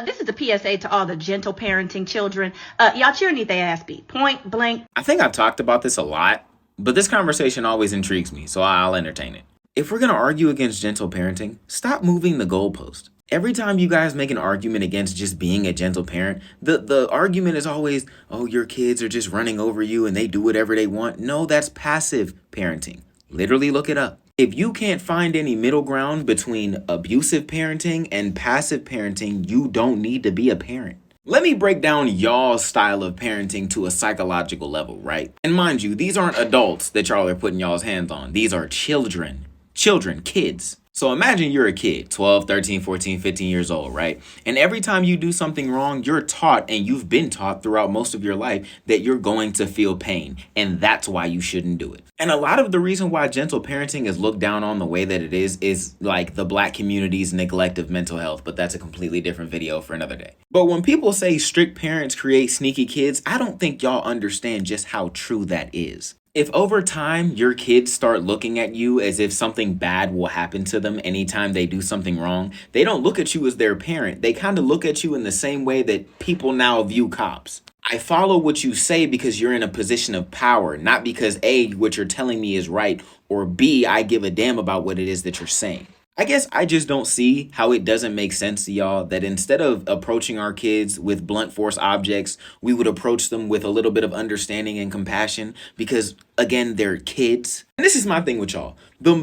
This is a PSA to all the gentle parenting children. Y'all children need their ass beat. Point blank. I think I've talked about this a lot, but this conversation always intrigues me, so I'll entertain it. If we're going to argue against gentle parenting, stop moving the goalpost. Every time you guys make an argument against just being a gentle parent, the argument is always, oh, your kids are just running over you and they do whatever they want. No, that's passive parenting. Literally look it up. If you can't find any middle ground between abusive parenting and passive parenting, you don't need to be a parent. Let me break down y'all's style of parenting to a psychological level, right? And mind you, these aren't adults that y'all are putting y'all's hands on. These are children. Children, kids. So imagine you're a kid, 12, 13, 14, 15 years old, right? And every time you do something wrong, you're taught, and you've been taught throughout most of your life, that you're going to feel pain. And that's why you shouldn't do it. And a lot of the reason why gentle parenting is looked down on the way that it is like the Black community's neglect of mental health. But that's a completely different video for another day. But when people say strict parents create sneaky kids, I don't think y'all understand just how true that is. If over time your kids start looking at you as if something bad will happen to them anytime they do something wrong, they don't look at you as their parent. They kind of look at you in the same way that people now view cops. I follow what you say because you're in a position of power, not because A, what you're telling me is right, or B, I give a damn about what it is that you're saying. I guess I just don't see how it doesn't make sense to y'all that instead of approaching our kids with blunt force objects, we would approach them with a little bit of understanding and compassion because, again, they're kids. And this is my thing with y'all. The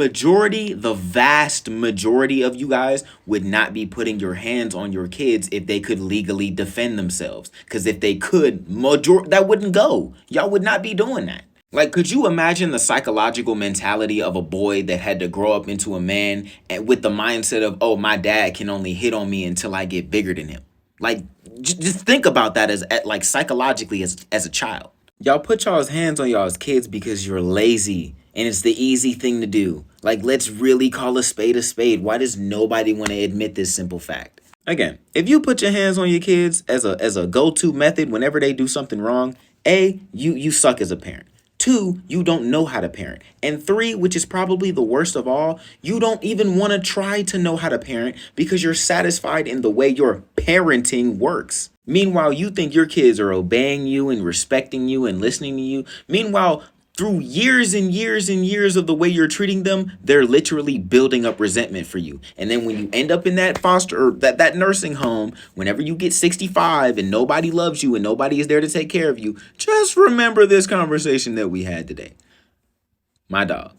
vast majority of you guys would not be putting your hands on your kids if they could legally defend themselves. Because if they could, that wouldn't go. Y'all would not be doing that. Like, could you imagine the psychological mentality of a boy that had to grow up into a man and with the mindset of, oh, my dad can only hit on me until I get bigger than him? Like, just think about that as like psychologically as a child. Y'all put y'all's hands on y'all's kids because you're lazy and it's the easy thing to do. Like, let's really call a spade a spade. Why does nobody want to admit this simple fact? Again, if you put your hands on your kids as a go-to method whenever they do something wrong, A, you suck as a parent. 2, you don't know how to parent. And 3, which is probably the worst of all, you don't even want to try to know how to parent because you're satisfied in the way your parenting works. Meanwhile, you think your kids are obeying you and respecting you and listening to you. Meanwhile, through years and years and years of the way you're treating them, they're literally building up resentment for you. And then when you end up in that foster or that nursing home, whenever you get 65 and nobody loves you and nobody is there to take care of you, just remember this conversation that we had today. My dog.